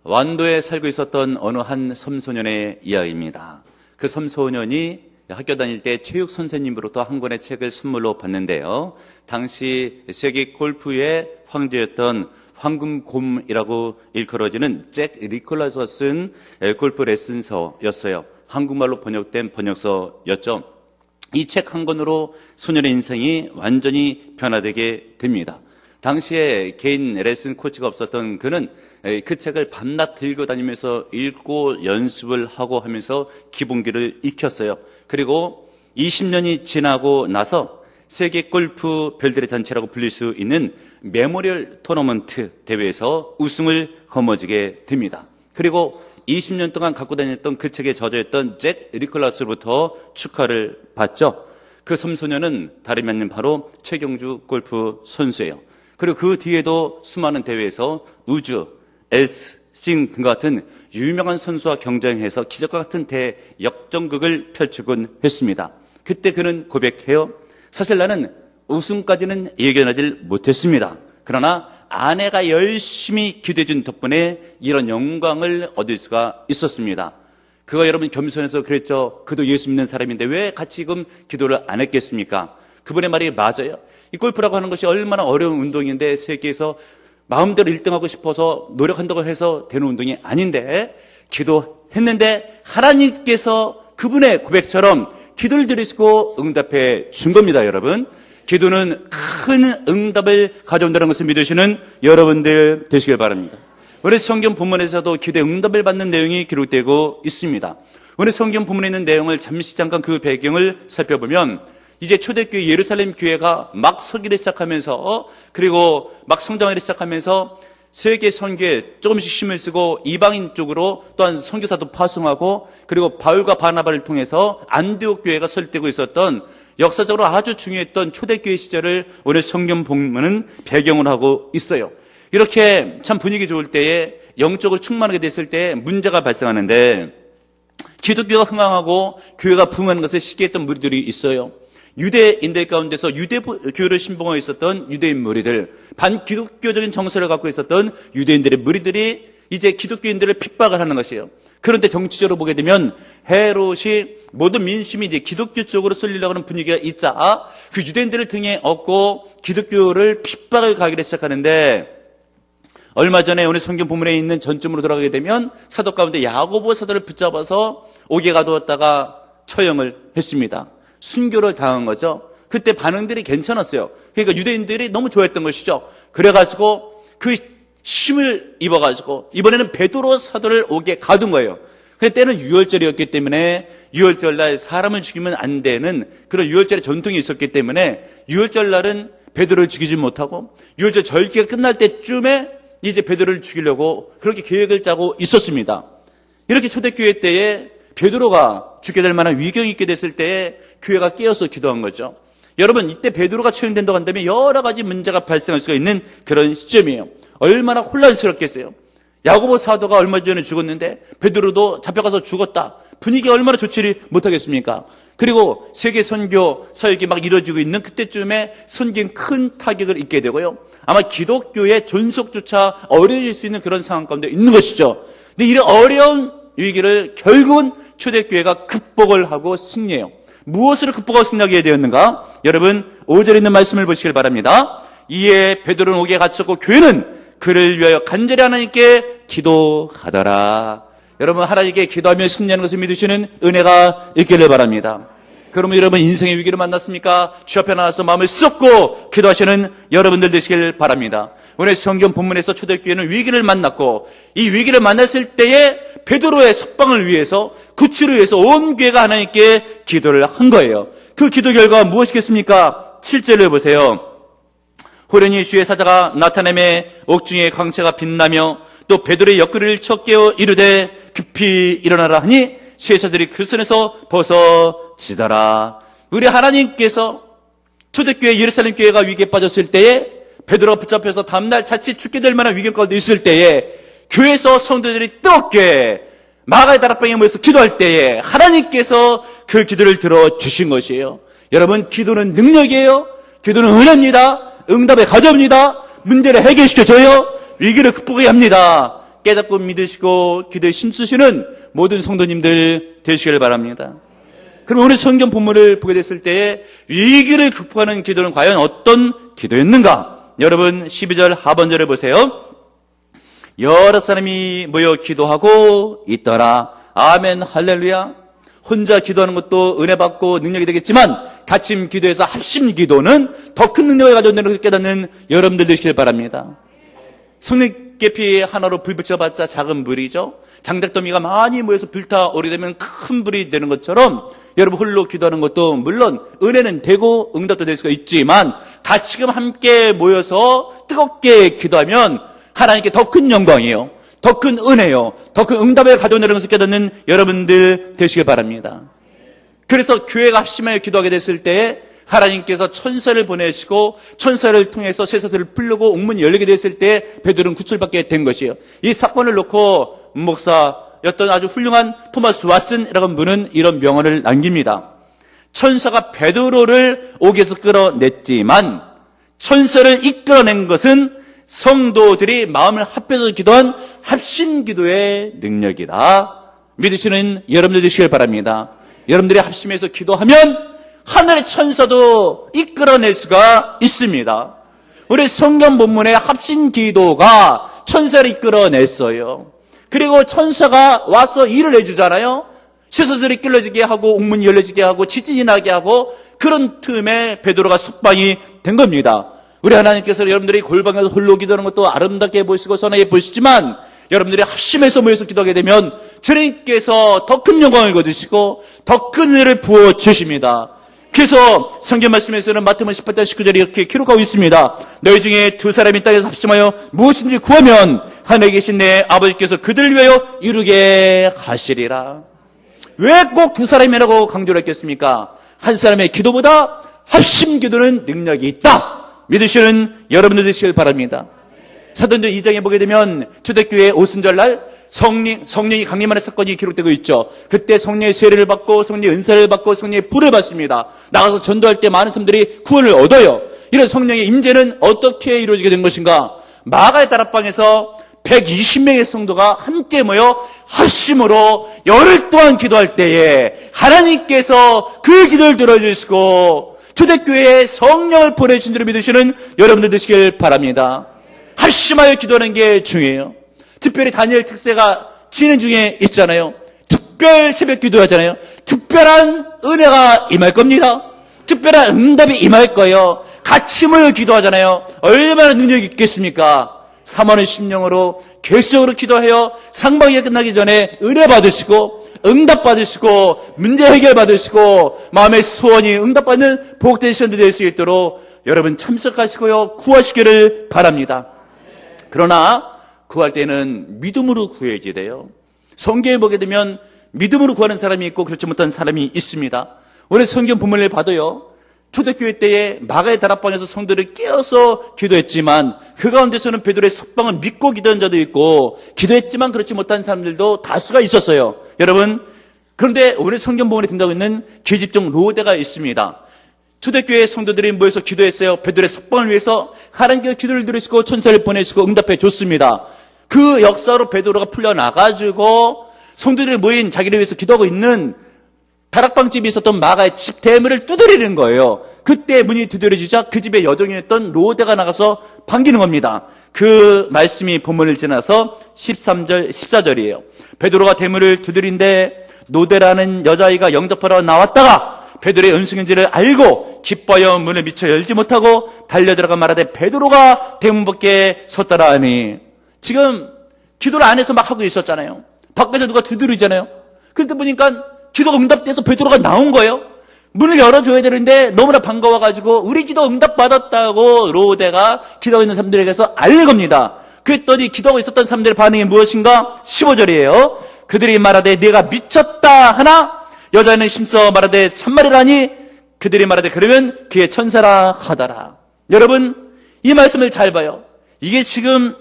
완도에 살고 있었던 어느 한 섬소년의 이야기입니다. 그 섬소년이 학교 다닐 때 체육 선생님으로부터 한 권의 책을 선물로 받는데요. 당시 세계 골프의 황제였던 황금곰이라고 일컬어지는 잭 니콜라스가 쓴 골프 레슨서였어요. 한국말로 번역된 번역서였죠. 이 책 한 권으로 소년의 인생이 완전히 변화되게 됩니다. 당시에 개인 레슨 코치가 없었던 그는 그 책을 밤낮 들고 다니면서 읽고 연습을 하고 하면서 기본기를 익혔어요. 그리고 20년이 지나고 나서 세계 골프 별들의 잔치라고 불릴 수 있는 메모리얼 토너먼트 대회에서 우승을 거머쥐게 됩니다. 그리고 20년 동안 갖고 다녔던 그 책에 저자였던 잭 니콜라스로부터 축하를 받죠. 그 섬소년은 다름이 아닌 바로 최경주 골프 선수예요. 그리고 그 뒤에도 수많은 대회에서 우주, 엘스, 싱 등과 같은 유명한 선수와 경쟁해서 기적과 같은 대역전극을 펼치곤 했습니다. 그때 그는 고백해요. 사실 나는 우승까지는 예견하지 못했습니다. 그러나 아내가 열심히 기도해준 덕분에 이런 영광을 얻을 수가 있었습니다. 그가 여러분 겸손해서 그랬죠. 그도 예수 믿는 사람인데 왜 같이 지금 기도를 안 했겠습니까? 그분의 말이 맞아요. 이 골프라고 하는 것이 얼마나 어려운 운동인데 세계에서 마음대로 1등하고 싶어서 노력한다고 해서 되는 운동이 아닌데 기도했는데 하나님께서 그분의 고백처럼 기도를 들으시고 응답해 준 겁니다. 여러분, 기도는 큰 응답을 가져온다는 것을 믿으시는 여러분들 되시길 바랍니다. 오늘 성경 본문에서도 기도의 응답을 받는 내용이 기록되고 있습니다. 오늘 성경 본문에 있는 내용을 잠깐 그 배경을 살펴보면 이제 초대교회 예루살렘 교회가 막 서기를 시작하면서 그리고 막 성장하기 시작하면서 세계 선교에 조금씩 힘을 쓰고 이방인 쪽으로 또한 선교사도 파송하고 그리고 바울과 바나바를 통해서 안디옥 교회가 설득되고 있었던 역사적으로 아주 중요했던 초대교회 시절을 오늘 성경 본문은 배경으로 하고 있어요. 이렇게 참 분위기 좋을 때에 영적으로 충만하게 됐을 때 문제가 발생하는데 기독교가 흥황하고 교회가 부흥하는 것을 시기했던 무리들이 있어요. 유대인들 가운데서 유대교를 신봉하고 있었던 유대인 무리들, 반기독교적인 정서를 갖고 있었던 유대인들의 무리들이 이제 기독교인들을 핍박을 하는 것이에요. 그런데 정치적으로 보게 되면 헤롯이 모든 민심이 이제 기독교 쪽으로 쏠리려고 하는 분위기가 있자 그 유대인들을 등에 업고 기독교를 핍박을 가기를 시작하는데 얼마 전에 오늘 성경 본문에 있는 전쯤으로 돌아가게 되면 사도 가운데 야고보 사도를 붙잡아서 옥에 가두었다가 처형을 했습니다. 순교를 당한 거죠. 그때 반응들이 괜찮았어요. 그러니까 유대인들이 너무 좋아했던 것이죠. 그래가지고 그 힘을 입어가지고 이번에는 베드로 사도를 옥에 가둔 거예요. 그때는 유월절이었기 때문에 유월절날 사람을 죽이면 안 되는 그런 유월절의 전통이 있었기 때문에 유월절날은 베드로를 죽이지 못하고 유월절 절기가 끝날 때쯤에 이제 베드로를 죽이려고 그렇게 계획을 짜고 있었습니다. 이렇게 초대교회 때에 베드로가 죽게 될 만한 위경이 있게 됐을 때에 교회가 깨어서 기도한 거죠. 여러분, 이때 베드로가 처형된다고 한다면 여러 가지 문제가 발생할 수가 있는 그런 시점이에요. 얼마나 혼란스럽겠어요. 야고보 사도가 얼마 전에 죽었는데 베드로도 잡혀가서 죽었다. 분위기가 얼마나 좋지 못하겠습니까? 그리고 세계 선교 사역이 막 이루어지고 있는 그때쯤에 선교는 큰 타격을 입게 되고요. 아마 기독교의 존속조차 어려워질 수 있는 그런 상황 가운데 있는 것이죠. 근데 이런 어려운 위기를 결국은 초대교회가 극복을 하고 승리해요. 무엇으로 극복하고 승리하게 되었는가? 여러분 5절에 있는 말씀을 보시길 바랍니다. 이에 베드로는 옥에 갇혔고 교회는 그를 위하여 간절히 하나님께 기도하더라. 여러분, 하나님께 기도하며 승리하는 것을 믿으시는 은혜가 있기를 바랍니다. 그러면 여러분 인생의 위기를 만났습니까? 주 앞에 나와서 마음을 쏟고 기도하시는 여러분들 되시길 바랍니다. 오늘 성경 본문에서 초대교회는 위기를 만났고 이 위기를 만났을 때에 베드로의 석방을 위해서 구출을 위해서 온 교회가 하나님께 기도를 한 거예요. 그 기도 결과가 무엇이겠습니까? 7절을 보세요. 호련히 주의 사자가 나타내매 옥중에 광채가 빛나며 또 베드로의 옆구리를 쳐 깨어 이르되 급히 일어나라 하니 쇠사들이 그 손에서 벗어지더라. 우리 하나님께서 초대교회 예루살렘 교회가 위기에 빠졌을 때에 베드로가 붙잡혀서 다음날 자칫 죽게 될 만한 위기 가운데 있을 때에 교회에서 성도들이 뜨겁게 마가의 다락방에 모여서 기도할 때에 하나님께서 그 기도를 들어주신 것이에요. 여러분, 기도는 능력이에요. 기도는 은혜입니다. 응답의 가져옵니다. 문제를 해결시켜줘요. 위기를 극복해야 합니다. 깨닫고 믿으시고 기도에 힘쓰시는 모든 성도님들 되시길 바랍니다. 그럼 오늘 성경 본문을 보게 됐을 때에 위기를 극복하는 기도는 과연 어떤 기도였는가? 여러분 12절 하반절을 보세요. 여러 사람이 모여 기도하고 있더라. 아멘 할렐루야. 혼자 기도하는 것도 은혜 받고 능력이 되겠지만 같이 기도해서 합심 기도는 더 큰 능력을 가져온다는 것을 깨닫는 여러분들 되시길 바랍니다. 성령계피 하나로 불 붙여봤자 작은 불이죠. 장작더미가 많이 모여서 불타오르게 되면 큰 불이 되는 것처럼 여러분 홀로 기도하는 것도 물론 은혜는 되고 응답도 될 수가 있지만 같이 함께 모여서 뜨겁게 기도하면 하나님께 더 큰 영광이에요. 더 큰 은혜요. 더 큰 응답을 가져오는 것을 깨닫는 여러분들 되시길 바랍니다. 그래서 교회가 합심하여 기도하게 됐을 때 하나님께서 천사를 보내시고 천사를 통해서 쇠사슬을 풀려고 옥문이 열리게 됐을 때 베드로는 구출받게 된 것이에요. 이 사건을 놓고 목사였던 아주 훌륭한 토마스 왓슨이라는 분은 이런 명언을 남깁니다. 천사가 베드로를 옥에서 끌어냈지만 천사를 이끌어낸 것은 성도들이 마음을 합해서 기도한 합심 기도의 능력이다. 믿으시는 여러분들 되시길 바랍니다. 여러분들이 합심해서 기도하면 하늘의 천사도 이끌어낼 수가 있습니다. 우리 성경 본문의 합심 기도가 천사를 이끌어냈어요. 그리고 천사가 와서 일을 해주잖아요. 쇠사슬이 끌어지게 하고 옥문이 열려지게 하고 지진이 나게 하고 그런 틈에 베드로가 석방이 된 겁니다. 우리 하나님께서 여러분들이 골방에서 홀로 기도하는 것도 아름답게 보시고 선하게 보시지만 여러분들이 합심해서 모여서 기도하게 되면 주님께서 더 큰 영광을 거두시고 더 큰 은혜를 부어주십니다. 그래서 성경 말씀에서는 마태복음 18장 19절에 이렇게 기록하고 있습니다. 너희 중에 두 사람이 땅에서 합심하여 무엇인지 구하면 하늘에 계신 내 아버지께서 그들을 위하여 이루게 하시리라. 왜 꼭 두 사람이라고 강조를 했겠습니까? 한 사람의 기도보다 합심 기도는 능력이 있다. 믿으시는 여러분들 되시길 바랍니다. 사도행전 2장에 보게 되면 초대교회 오순절날 성령이 강림하는 사건이 기록되고 있죠. 그때 성령의 세례를 받고 성령의 은사를 받고 성령의 불을 받습니다. 나가서 전도할 때 많은 사람들이 구원을 얻어요. 이런 성령의 임재는 어떻게 이루어지게 된 것인가? 마가의 다락방에서 120명의 성도가 함께 모여 합심으로 열흘 동안 기도할 때에 하나님께서 그 기도를 들어주시고 초대교회에 성령을 보내신 줄을 믿으시는 여러분들 되시길 바랍니다. 합심하여 기도하는 게 중요해요. 특별히 다니엘 특세가 진행 중에 있잖아요. 특별 새벽 기도하잖아요. 특별한 은혜가 임할 겁니다. 특별한 응답이 임할 거예요. 같이 모여 기도하잖아요. 얼마나 능력이 있겠습니까? 3원의 심령으로 계속적으로 기도하여 상방이 끝나기 전에 은혜 받으시고 응답 받으시고 문제 해결 받으시고 마음의 소원이 응답받는 복된 시간이 될 수 있도록 여러분 참석하시고요. 구하시기를 바랍니다. 그러나 구할 때는 믿음으로 구해야지 돼요. 성경에 보게 되면 믿음으로 구하는 사람이 있고 그렇지 못한 사람이 있습니다. 오늘 성경 본문을 봐도요. 초대교회 때에 마가의 다락방에서 성도를 깨어서 기도했지만 그 가운데서는 베드로의 석방을 믿고 기도한 자도 있고 기도했지만 그렇지 못한 사람들도 다수가 있었어요. 여러분, 그런데 오늘 성경 본문에 등장하고 있는 계집종 로데가 있습니다. 초대교회 성도들이 모여서 기도했어요. 베드로의 석방을 위해서 하나님께서 기도를 들으시고 천사를 보내시고 응답해 줬습니다. 그 역사로 베드로가 풀려나가지고 성도들이 모인 자기를 위해서 기도하고 있는 다락방집이 있었던 마가의 집 대문을 두드리는 거예요. 그때 문이 두드려지자 그 집에 여종이었던 로데가 나가서 반기는 겁니다. 그 말씀이 본문을 지나서 13절, 14절이에요. 베드로가 대문을 두드린데 로데라는 여자아이가 영접하러 나왔다가 베드로의 은승인지를 알고 기뻐하여 문을 미쳐 열지 못하고 달려들어가 말하되 베드로가 대문 밖에 섰더라 하니 지금 기도를 안에서 막 하고 있었잖아요. 밖에서 누가 두드리잖아요. 그때 보니까 기도가 응답돼서 베드로가 나온 거예요. 문을 열어줘야 되는데 너무나 반가워가지고 우리 기도 응답받았다고 로데가 기도하고 있는 사람들에게서 알릴 겁니다. 그랬더니 기도하고 있었던 사람들의 반응이 무엇인가? 15절이에요. 그들이 말하되 네가 미쳤다 하나 여자는 심써 말하되 참말이라니 그들이 말하되 그러면 그의 천사라 하더라. 여러분 이 말씀을 잘 봐요. 이게 지금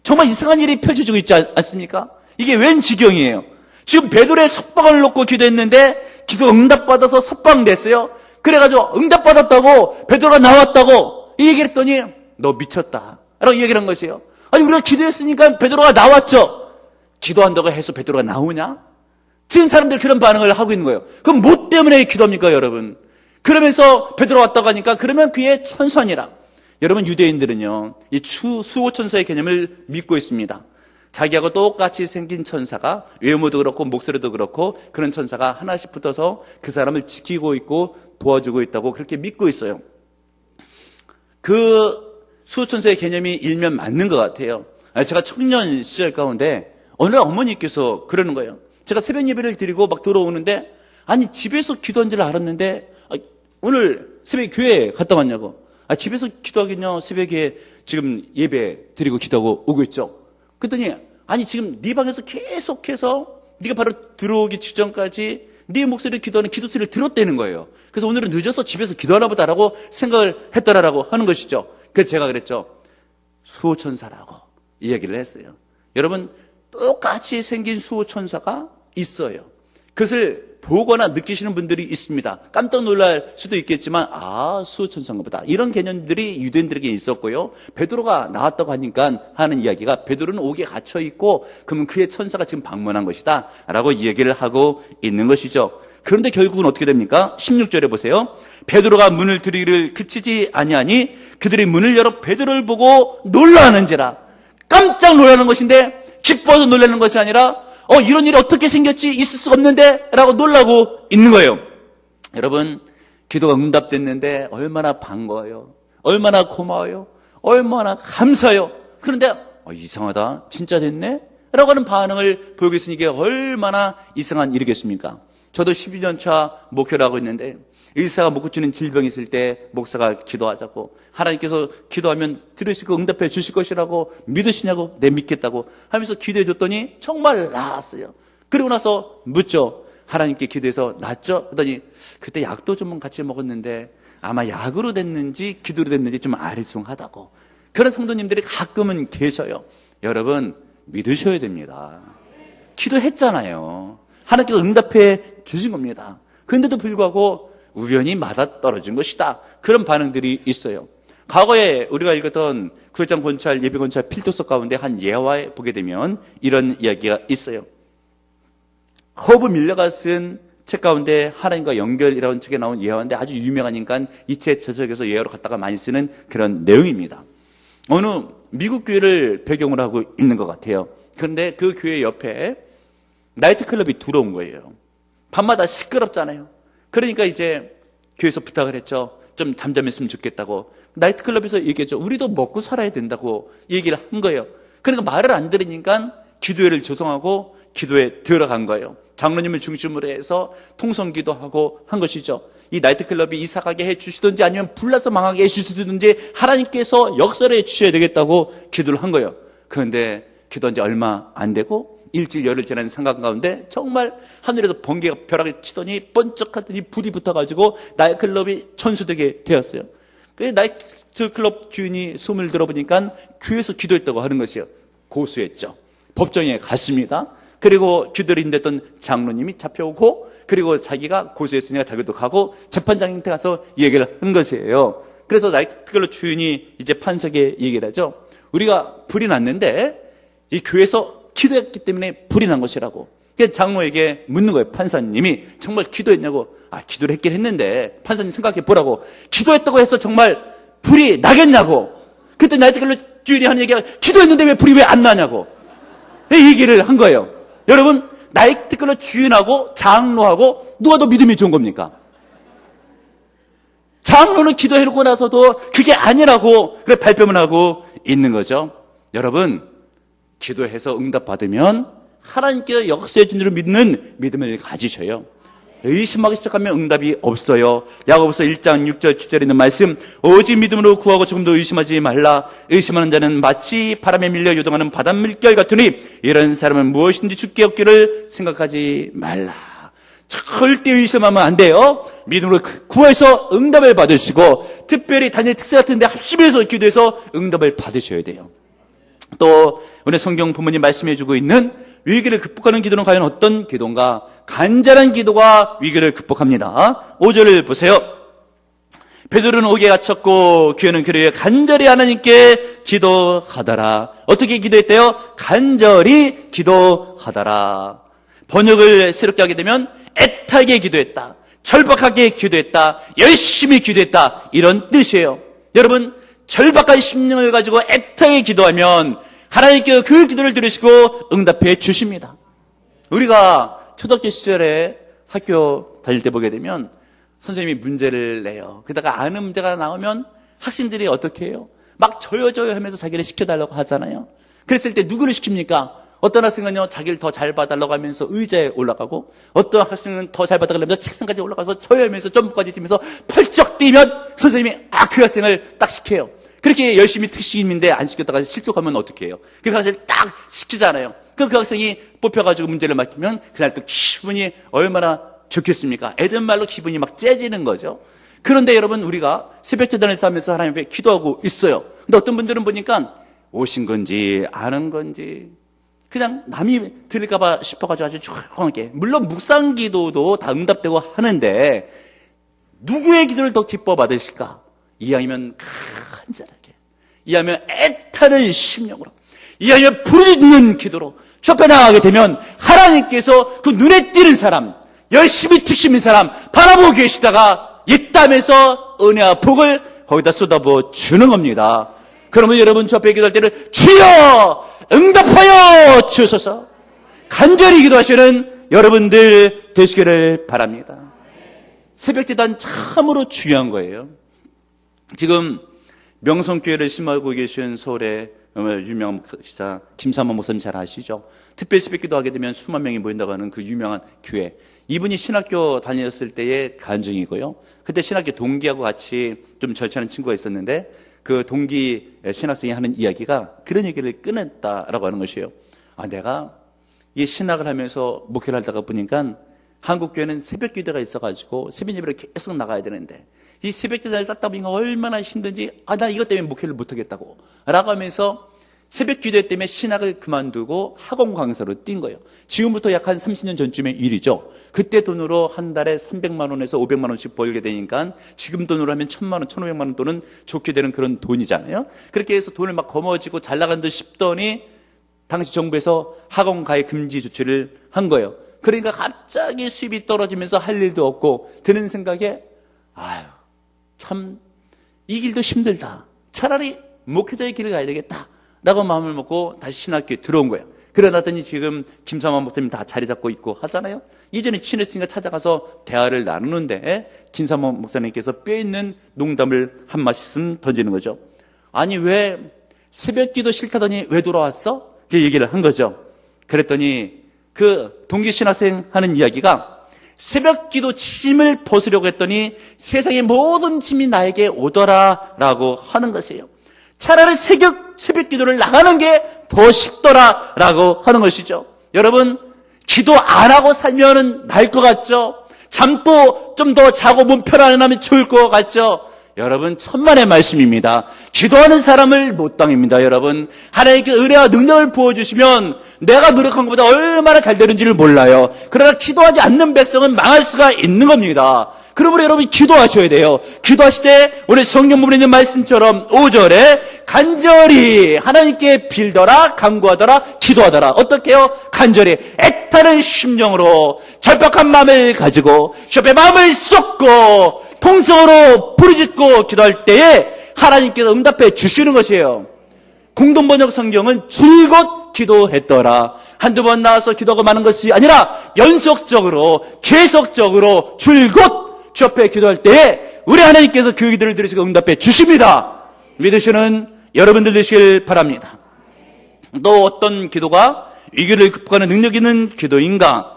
정말 이상한 일이 펼쳐지고 있지 않습니까? 이게 웬 지경이에요. 지금 베드로의 석방을 놓고 기도했는데 기도 응답받아서 석방됐어요. 그래가지고 응답받았다고 베드로가 나왔다고 이 얘기를 했더니 너 미쳤다 라고 얘기를 한 것이에요. 아니 우리가 기도했으니까 베드로가 나왔죠. 기도한다고 해서 베드로가 나오냐? 지금 사람들이 그런 반응을 하고 있는 거예요. 그럼 뭐 때문에 기도합니까, 여러분? 그러면서 베드로 왔다고 하니까 그러면 그의 천선이라. 여러분, 유대인들은요, 이 수호천사의 개념을 믿고 있습니다. 자기하고 똑같이 생긴 천사가, 외모도 그렇고 목소리도 그렇고 그런 천사가 하나씩 붙어서 그 사람을 지키고 있고 도와주고 있다고 그렇게 믿고 있어요. 그 수호천사의 개념이 일면 맞는 것 같아요. 제가 청년 시절 가운데 어느 어머니께서 그러는 거예요. 제가 새벽 예배를 드리고 막 들어오는데, 아니 집에서 기도한 줄 알았는데 오늘 새벽에 교회에 갔다 왔냐고. 집에서 기도하겠냐, 새벽에 지금 예배 드리고 기도하고 오고 있죠. 그랬더니 아니 지금 네 방에서 계속해서 네가 바로 들어오기 직전까지 네 목소리를 기도하는 기도 소리를 들었다는 거예요. 그래서 오늘은 늦어서 집에서 기도하나 보다라고 생각을 했더라라고 하는 것이죠. 그래서 제가 그랬죠. 수호천사라고 이야기를 했어요. 여러분, 똑같이 생긴 수호천사가 있어요. 그것을 보거나 느끼시는 분들이 있습니다. 깜짝 놀랄 수도 있겠지만 수호천사인가 보다. 이런 개념들이 유대인들에게 있었고요. 베드로가 나왔다고 하니까 하는 이야기가 베드로는 옥에 갇혀 있고 그러면 그의 천사가 지금 방문한 것이다 라고 이야기를 하고 있는 것이죠. 그런데 결국은 어떻게 됩니까? 16절에 보세요. 베드로가 문을 들이기를 그치지 아니하니 그들이 문을 열어 베드로를 보고 놀라는지라. 깜짝 놀라는 것인데 기뻐서 놀라는 것이 아니라 이런 일이 어떻게 생겼지? 있을 수 없는데? 라고 놀라고 있는 거예요. 여러분, 기도가 응답됐는데 얼마나 반가워요. 얼마나 고마워요. 얼마나 감사해요. 그런데 이상하다. 진짜 됐네? 라고 하는 반응을 보이고 있으니 이게 얼마나 이상한 일이겠습니까? 저도 12년 차 목회를 하고 있는데 의사가 못 고치는 질병이 있을 때 목사가 기도하자고, 하나님께서 기도하면 들으시고 응답해 주실 것이라고 믿으시냐고, 네 믿겠다고 하면서 기도해 줬더니 정말 나았어요. 그리고 나서 묻죠. 하나님께 기도해서 낫죠? 그러더니 그때 약도 좀 같이 먹었는데 아마 약으로 됐는지 기도로 됐는지 좀 아리송하다고. 그런 성도님들이 가끔은 계셔요. 여러분, 믿으셔야 됩니다. 기도했잖아요. 하나님께서 응답해 주신 겁니다. 그런데도 불구하고 우연히 맞아떨어진 것이다. 그런 반응들이 있어요. 과거에 우리가 읽었던 구절장 권찰, 예배 권찰 필독서 가운데 한 예화에 보게 되면 이런 이야기가 있어요. 허브 밀러가 쓴 책 가운데 하나님과 연결이라는 책에 나온 예화인데 아주 유명하니까 이 책 저쪽에서 예화로 갖다가 많이 쓰는 그런 내용입니다. 어느 미국 교회를 배경으로 하고 있는 것 같아요. 그런데 그 교회 옆에 나이트클럽이 들어온 거예요. 밤마다 시끄럽잖아요. 그러니까 이제 교회에서 부탁을 했죠. 좀 잠잠했으면 좋겠다고. 나이트클럽에서 얘기했죠. 우리도 먹고 살아야 된다고 얘기를 한 거예요. 그러니까 말을 안 들으니까 기도회를 조성하고 기도에 들어간 거예요. 장로님을 중심으로 해서 통성기도하고 한 것이죠. 이 나이트클럽이 이사가게 해주시든지 아니면 불나서 망하게 해주시든지 하나님께서 역사를 해주셔야 되겠다고 기도를 한 거예요. 그런데 기도한 지 얼마 안 되고 일주일 열흘 지난 상황 가운데 정말 하늘에서 번개가 벼락이 치더니 번쩍하더니 불이 붙어가지고 나이트클럽이 천수되게 되었어요. 그 나이트클럽 주인이 소문을 들어보니까 교회에서 기도했다고 하는 것이에요. 고소했죠. 법정에 갔습니다. 그리고 기도를 인도했던 장로님이 잡혀오고, 그리고 자기가 고소했으니까 자기도 가고 재판장한테 가서 얘기를 한 것이에요. 그래서 나이트클럽 주인이 이제 판석에 얘기를 하죠. 우리가 불이 났는데 이 교회에서 기도했기 때문에 불이 난 것이라고. 그래서 장로에게 묻는 거예요. 판사님이 정말 기도했냐고. 기도를 했긴 했는데 판사님 생각해 보라고. 기도했다고 해서 정말 불이 나겠냐고. 그때 나이트클럽 주인이 하는 얘기가 기도했는데 왜 불이 왜 안 나냐고 이 얘기를 한 거예요. 여러분, 나이트클럽 주인하고 장로하고 누가 더 믿음이 좋은 겁니까? 장로는 기도해놓고 나서도 그게 아니라고 그래 발뺌을 하고 있는 거죠. 여러분, 기도해서 응답받으면 하나님께서 역사해 준 줄 믿는 믿음을 가지셔요. 의심하기 시작하면 응답이 없어요. 야고보서 1장 6절 7절에 있는 말씀, 오직 믿음으로 구하고 조금도 의심하지 말라. 의심하는 자는 마치 바람에 밀려 요동하는 바닷물결 같으니 이런 사람은 무엇인지 죽게 없기를 생각하지 말라. 절대 의심하면 안 돼요. 믿음으로 구해서 응답을 받으시고, 특별히 단일 특세 같은 데 합심해서 기도해서 응답을 받으셔야 돼요. 또 오늘 성경 부모님 말씀해주고 있는 위기를 극복하는 기도는 과연 어떤 기도인가? 간절한 기도가 위기를 극복합니다. 5절을 보세요. 베드로는 옥에 갇혔고 교회는 그를 간절히 하나님께 기도하더라. 어떻게 기도했대요? 간절히 기도하더라. 번역을 새롭게 하게 되면 애타게 기도했다, 절박하게 기도했다, 열심히 기도했다, 이런 뜻이에요. 여러분, 절박한 심령을 가지고 애타게 기도하면 하나님께서 그 기도를 들으시고 응답해 주십니다. 우리가 초등학교 시절에 학교 다닐 때 보게 되면 선생님이 문제를 내요. 그러다가 아는 문제가 나오면 학생들이 어떻게 해요? 막 저요 하면서 자기를 시켜달라고 하잖아요. 그랬을 때 누구를 시킵니까? 어떤 학생은요, 자기를 더 잘 봐달라고 하면서 의자에 올라가고, 어떤 학생은 더 잘 봐달라고 하면서 책상까지 올라가서 저요하면서 점프까지 뛰면서 펄쩍 뛰면 선생님이 그 학생을 딱 시켜요. 그렇게 열심히 특식인데 안 시켰다가 실족하면 어떻게 해요? 그 학생을 딱 시키잖아요. 그 학생이 뽑혀가지고 문제를 맡기면 그날 또 기분이 얼마나 좋겠습니까? 애들 말로 기분이 막 째지는 거죠. 그런데 여러분, 우리가 새벽제단을 쌓으면서 하나님 앞에 기도하고 있어요. 근데 어떤 분들은 보니까 오신 건지 아는 건지 그냥 남이 들을까봐 싶어가지고 아주 조용하게, 물론 묵상 기도도 다 응답되고 하는데 누구의 기도를 더 기뻐 받으실까? 이왕이면 간절하게, 이왕이면 애타는 심령으로, 이왕이면 부르짖는 기도로 주 앞에 나가게 되면 하나님께서 그 눈에 띄는 사람, 열심히 특심인 사람 바라보고 계시다가 있다면서 은혜와 복을 거기다 쏟아부어 주는 겁니다. 그러면 여러분 주 앞에 기도할 때는 주여 응답하여 주소서, 간절히 기도하시는 여러분들 되시기를 바랍니다. 새벽제단 참으로 중요한 거예요. 지금 명성교회를 심하고 계신 서울의 유명한 목사이자 김삼원 목사님 잘 아시죠? 특별 새벽기도 하게 되면 수만 명이 모인다고 하는 그 유명한 교회, 이분이 신학교 다녔을 때의 간증이고요. 그때 신학교 동기하고 같이 좀 절친한 친구가 있었는데 그 동기 신학생이 하는 이야기가 그런 얘기를 꺼냈다라고 하는 것이에요. 내가 이 신학을 하면서 목회를 하다가 보니까 한국교회는 새벽기도가 있어가지고 새벽 예배를 계속 나가야 되는데 이 새벽기도를 쌓다 보니까 얼마나 힘든지, 나 이것 때문에 목회를 못하겠다고 라고 하면서 새벽기도 때문에 신학을 그만두고 학원 강사로 뛴 거예요. 지금부터 약 한 30년 전쯤의 일이죠. 그때 돈으로 한 달에 300만 원에서 500만 원씩 벌게 되니까 지금 돈으로 하면 1000만 원, 1500만 원 돈은 좋게 되는 그런 돈이잖아요. 그렇게 해서 돈을 막 거머쥐고 잘 나간 듯 싶더니 당시 정부에서 학원 가입 금지 조치를 한 거예요. 그러니까 갑자기 수입이 떨어지면서 할 일도 없고 드는 생각에 참 이 길도 힘들다, 차라리 목회자의 길을 가야 되겠다 라고 마음을 먹고 다시 신학교에 들어온 거예요. 그러더니 지금 김삼환 목사님 다 자리 잡고 있고 하잖아요. 이전에 친했으니까 찾아가서 대화를 나누는데 김삼환 목사님께서 뼈있는 농담을 한 말씀 던지는 거죠. 아니 왜 새벽기도 싫다더니 왜 돌아왔어? 그 얘기를 한 거죠. 그랬더니 그 동기 신학생 하는 이야기가 새벽기도 짐을 벗으려고 했더니 세상의 모든 짐이 나에게 오더라라고 하는 것이에요. 차라리 새벽기도를 나가는 게 더 쉽더라라고 하는 것이죠. 여러분, 기도 안 하고 살면은 나을 것 같죠? 잠도 좀 더 자고 몸 편안하면 좋을 것 같죠? 여러분, 천만의 말씀입니다. 기도하는 사람을 못 당입니다. 여러분, 하나님께 은혜와 능력을 부어주시면 내가 노력한 것보다 얼마나 잘 되는지를 몰라요. 그러나 기도하지 않는 백성은 망할 수가 있는 겁니다. 그러므로 여러분 기도하셔야 돼요. 기도하실 때 오늘 성경 부분에 있는 말씀처럼 5절에 간절히 하나님께 빌더라, 간구하더라, 기도하더라. 어떻게 해요? 간절히 애타는 심령으로 절박한 마음을 가지고 숍의 마음을 쏟고 통성으로 부르짖고 기도할 때에 하나님께서 응답해 주시는 것이에요. 공동번역 성경은 줄곧 기도했더라. 한두 번 나와서 기도하고 마는 것이 아니라 연속적으로 계속적으로 줄곧 주 앞에 기도할 때에 우리 하나님께서 그 기도를 들으시고 응답해 주십니다. 믿으시는 여러분들 되시길 바랍니다. 또 어떤 기도가 위기를 극복하는 능력 있는 기도인가?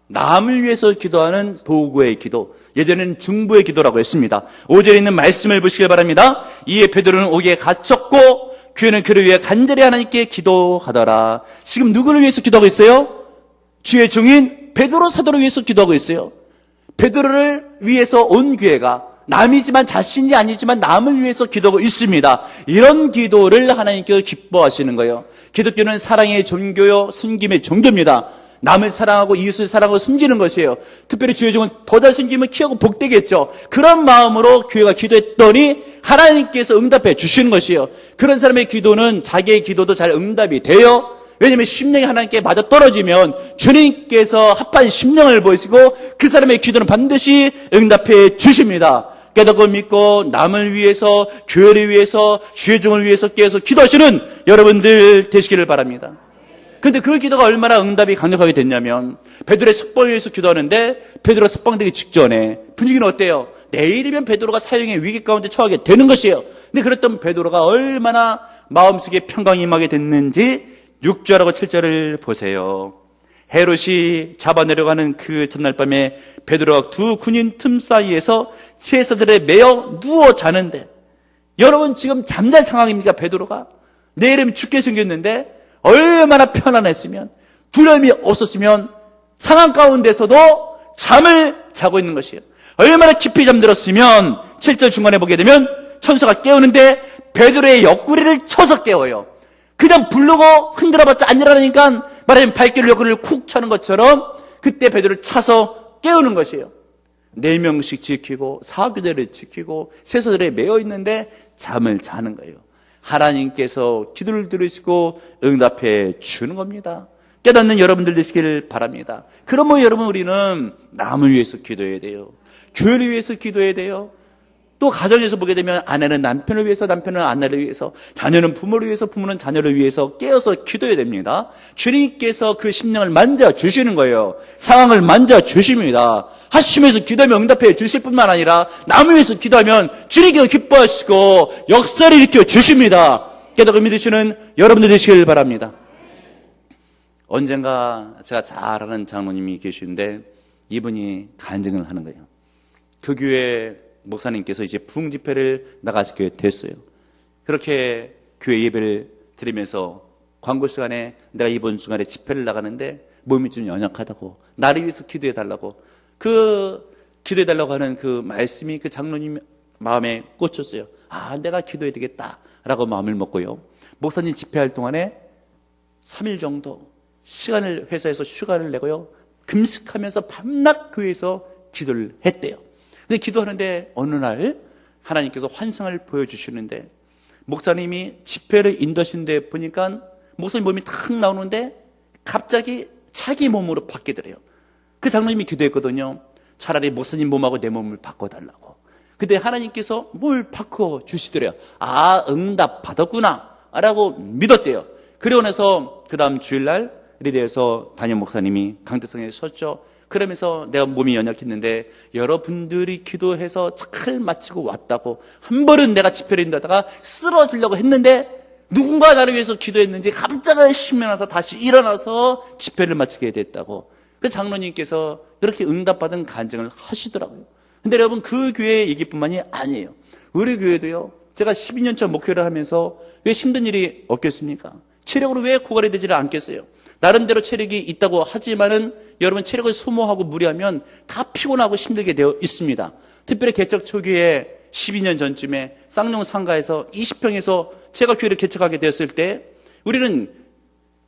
남을 위해서 기도하는 도구의 기도, 예전에는 중보의 기도라고 했습니다. 5절에 있는 말씀을 보시길 바랍니다. 이에 베드로는 옥에 갇혔고 그는 그를 위해 간절히 하나님께 기도하더라. 지금 누구를 위해서 기도하고 있어요? 주의 종인 베드로 사도를 위해서 기도하고 있어요. 베드로를 위해서 온 교회가 남이지만 자신이 아니지만 남을 위해서 기도하고 있습니다. 이런 기도를 하나님께서 기뻐하시는 거예요. 기독교는 사랑의 종교요, 섬김의 종교입니다. 남을 사랑하고 이웃을 사랑하고 섬기는 것이에요. 특별히 주의 종은 더 잘생기면 키하고 복되겠죠. 그런 마음으로 교회가 기도했더니 하나님께서 응답해 주시는 것이에요. 그런 사람의 기도는 자기의 기도도 잘 응답이 돼요. 왜냐하면 심령이 하나님께 맞아 떨어지면 주님께서 합한 심령을 보시고 그 사람의 기도는 반드시 응답해 주십니다. 깨닫고 믿고 남을 위해서, 교회를 위해서, 주의 종을 위해서 깨어서 기도하시는 여러분들 되시기를 바랍니다. 근데 그 기도가 얼마나 응답이 강력하게 됐냐면 베드로의 석방을 위해서 기도하는데 베드로가 석방되기 직전에 분위기는 어때요? 내일이면 베드로가 사형의 위기 가운데 처하게 되는 것이에요. 근데 그랬던 베드로가 얼마나 마음속에 평강이 임하게 됐는지 6절하고 7절을 보세요. 헤롯이 잡아내려가는 그 전날 밤에 베드로가 두 군인 틈 사이에서 채사들에 매여 누워 자는데, 여러분 지금 잠잘 상황입니까? 베드로가 내일이면 죽게 생겼는데 얼마나 편안했으면, 두려움이 없었으면 상황 가운데서도 잠을 자고 있는 것이에요. 얼마나 깊이 잠들었으면 7절 중간에 보게 되면 천사가 깨우는데 베드로의 옆구리를 쳐서 깨워요. 그냥 부르고 흔들어봤자 안 일어나니까 말하자면 발길을 옆구리를 쿡 차는 것처럼 그때 베드로를 차서 깨우는 것이에요. 4명씩 지키고 사교대를 지키고 세서들에 매여 있는데 잠을 자는 거예요. 하나님께서 기도를 들으시고 응답해 주는 겁니다. 깨닫는 여러분들 되시길 바랍니다. 그러면 여러분, 우리는 남을 위해서 기도해야 돼요. 교회를 위해서 기도해야 돼요. 또 가정에서 보게 되면 아내는 남편을 위해서, 남편은 아내를 위해서, 자녀는 부모를 위해서, 부모는 자녀를 위해서 깨어서 기도해야 됩니다. 주님께서 그 심령을 만져주시는 거예요. 상황을 만져주십니다. 하시면서 기도하면 응답해 주실 뿐만 아니라 남을 위해서 기도하면 주님께서 기뻐하시고 역사를 일으켜 주십니다. 깨닫고 믿으시는 여러분들 되시길 바랍니다. 언젠가 제가 잘 아는 장로님이 계시는데 이분이 간증을 하는 거예요. 그 교회 목사님께서 이제 부흥 집회를 나가시게 됐어요. 그렇게 교회 예배를 드리면서 광고 시간에 내가 이번 주간에 집회를 나가는데 몸이 좀 연약하다고, 나를 위해서 기도해 달라고, 그 기도해 달라고 하는 그 말씀이 그 장로님 마음에 꽂혔어요. 아, 내가 기도해야 되겠다라고 마음을 먹고요. 목사님 집회할 동안에 3일 정도 시간을 회사에서 휴가를 내고요. 금식하면서 밤낮 교회에서 기도를 했대요. 근데 기도하는데 어느 날 하나님께서 환상을 보여주시는데 목사님이 집회를 인도하시는데 보니까 목사님 몸이 탁 나오는데 갑자기 자기 몸으로 바뀌더래요. 그 장로님이 기도했거든요. 차라리 목사님 몸하고 내 몸을 바꿔달라고. 근데 하나님께서 뭘 바꿔주시더래요. 아, 응답 받았구나 라고 믿었대요. 그러고 나서 그 다음 주일날 리대에서 담임 목사님이 강대성에 섰죠. 그러면서 내가 몸이 연약했는데 여러분들이 기도해서 잘 마치고 왔다고, 한 번은 내가 집회를 인도하다가 쓰러지려고 했는데 누군가 나를 위해서 기도했는지 갑자기 신명 나서 다시 일어나서 집회를 마치게 됐다고. 그 장로님께서 그렇게 응답받은 간증을 하시더라고요. 근데 여러분, 그 교회의 얘기뿐만이 아니에요. 우리 교회도요, 제가 12년차 목회를 하면서 왜 힘든 일이 없겠습니까? 체력으로 왜 고갈이 되지를 않겠어요? 나름대로 체력이 있다고 하지만은 여러분, 체력을 소모하고 무리하면 다 피곤하고 힘들게 되어 있습니다. 특별히 개척 초기에 12년 전쯤에 쌍용 상가에서 20평에서 제가 교회를 개척하게 되었을 때 우리는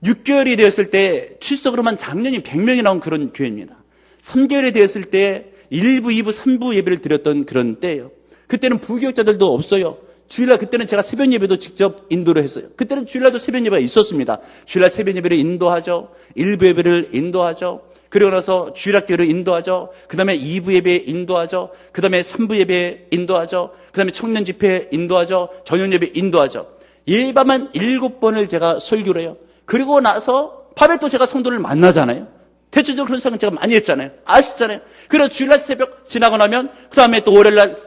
6개월이 되었을 때 출석으로만 작년이 100명이 나온 그런 교회입니다. 3개월이 되었을 때 1부, 2부, 3부 예배를 드렸던 그런 때예요. 그때는 부교육자들도 없어요. 주일날 그때는 제가 새벽 예배도 직접 인도를 했어요. 그때는 주일날도 새벽 예배가 있었습니다. 주일날 새벽 예배를 인도하죠. 1부 예배를 인도하죠. 그리고 나서 주일학교를 인도하죠. 그 다음에 2부 예배 인도하죠. 그 다음에 3부 예배 인도하죠. 그 다음에 청년 집회 인도하죠. 저녁 예배 인도하죠. 예배만 7번을 제가 설교를 해요. 그리고 나서 밤에 또 제가 성도를 만나잖아요. 대체적으로 그런 생각 제가 많이 했잖아요. 아시잖아요. 그래서 주일날 새벽 지나고 나면 그 다음에 또 월요일날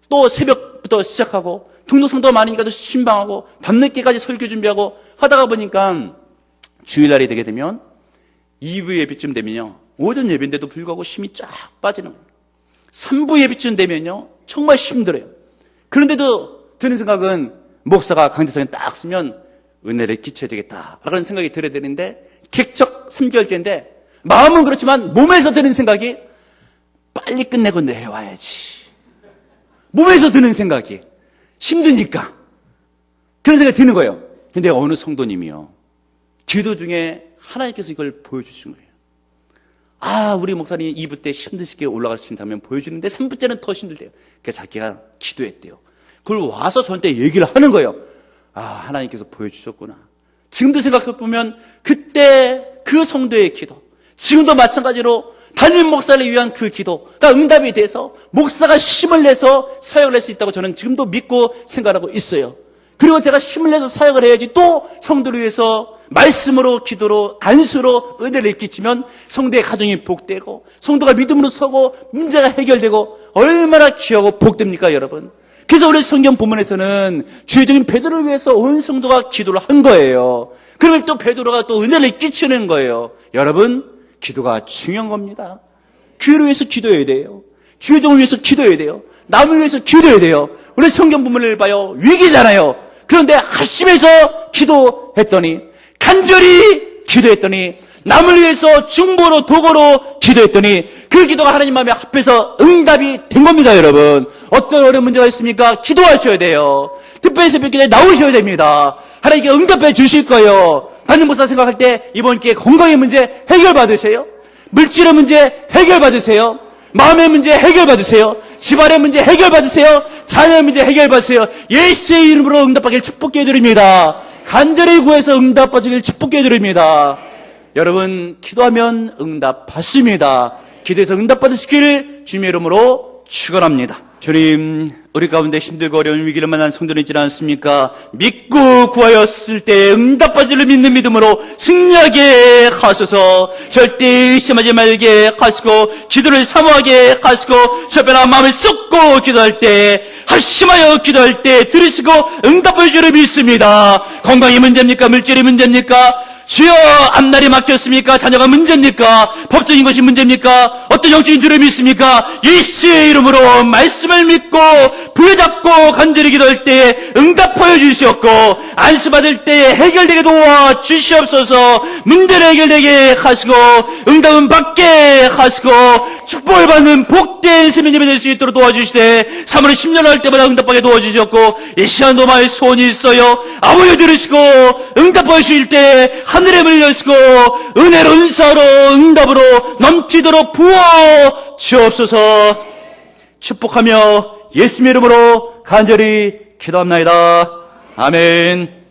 또 새벽부터 시작하고 등록 성도가 많으니까 또 신방하고 밤늦게까지 설교 준비하고 하다가 보니까 주일날이 되게 되면 2부 예배쯤 되면요, 오전 예배인데도 불구하고 힘이 쫙 빠지는 거예요. 3부 예배쯤 되면요, 정말 힘들어요. 그런데도 드는 생각은 목사가 강대상에 딱 쓰면 은혜를 끼쳐야 되겠다 라는 생각이 들어야 되는데, 개척 3개월째인데 마음은 그렇지만 몸에서 드는 생각이 빨리 끝내고 내려와야지. 몸에서 드는 생각이 힘드니까 그런 생각이 드는 거예요. 근데 어느 성도님이요, 기도 중에 하나님께서 이걸 보여주신 거예요. 우리 목사님 2부 때 힘드시게 올라갈 수 있는 장면 보여주는데 3부째는 더 힘들대요. 그래서 자기가 기도했대요. 그걸 와서 저한테 얘기를 하는 거예요. 하나님께서 보여주셨구나. 지금도 생각해보면 그때 그 성도의 기도, 지금도 마찬가지로 담임 목사를 위한 그 기도가 응답이 돼서 목사가 힘을 내서 사역을 할 수 있다고 저는 지금도 믿고 생각하고 있어요. 그리고 제가 힘을 내서 사역을 해야지 또 성도를 위해서 말씀으로, 기도로, 안수로 은혜를 끼치면 성도의 가정이 복되고 성도가 믿음으로 서고 문제가 해결되고 얼마나 귀하고 복됩니까, 여러분? 그래서 우리 성경 본문에서는 주의적인 베드로를 위해서 온 성도가 기도를 한 거예요. 그러면 또 베드로가 또 은혜를 끼치는 거예요. 여러분, 기도가 중요한 겁니다. 교회를 위해서 기도해야 돼요. 주의종을 위해서 기도해야 돼요. 남을 위해서 기도해야 돼요. 우리 성경 본문을 봐요. 위기잖아요. 그런데 합심해서 기도했더니, 간절히 기도했더니, 남을 위해서 중보로 도구로 기도했더니 그 기도가 하나님 마음에 합해서 응답이 된 겁니다, 여러분. 어떤 어려운 문제가 있습니까? 기도하셔야 돼요. 특별 새벽기도에 나오셔야 됩니다. 하나님께 응답해 주실 거예요. 담임 목사 생각할 때 이번 기회에 건강의 문제 해결받으세요. 물질의 문제 해결받으세요. 마음의 문제 해결받으세요. 집안의 문제 해결받으세요. 자녀의 문제 해결받으세요. 예수의 이름으로 응답받기를 축복해 드립니다. 간절히 구해서 응답받기를 축복해 드립니다. 여러분, 기도하면 응답 받습니다. 기도해서 응답 받으시길 주님의 이름으로 축원합니다. 주님, 우리 가운데 힘들고 어려운 위기를 만난 성도는 있지 않습니까? 믿고 구하였을 때 응답받을 믿는 믿음으로 승리하게 하소서. 절대 의심하지 말게 하시고 기도를 사모하게 하시고 저변한 마음을 쏟고 기도할 때 합심하여 기도할 때 들으시고 응답해 주를 믿습니다. 건강이 문제입니까? 물질이 문제입니까? 주여, 앞날이 막혔습니까? 자녀가 문제입니까? 법적인 것이 문제입니까? 어떤 영적인 줄을 믿습니까? 예수의 이름으로 말씀을 믿고 부여잡고 간절히 기도할 때 응답하여 주시옵고 안수받을 때 해결되게 도와 주시옵소서. 문제를 해결되게 하시고 응답은 받게 하시고 축복을 받는 복된 세면님이 될 수 있도록 도와주시되 3월 10년 할 때마다 응답하게 도와주셨고 이 시간도 많이 소원이 있어요. 아버지 들으시고 응답하여 주실 때 하늘의 문을 여시고 은혜로 은사로 응답으로 넘치도록 부어 주옵소서. 축복하며 예수님의 이름으로 간절히 기도합나이다. 아멘.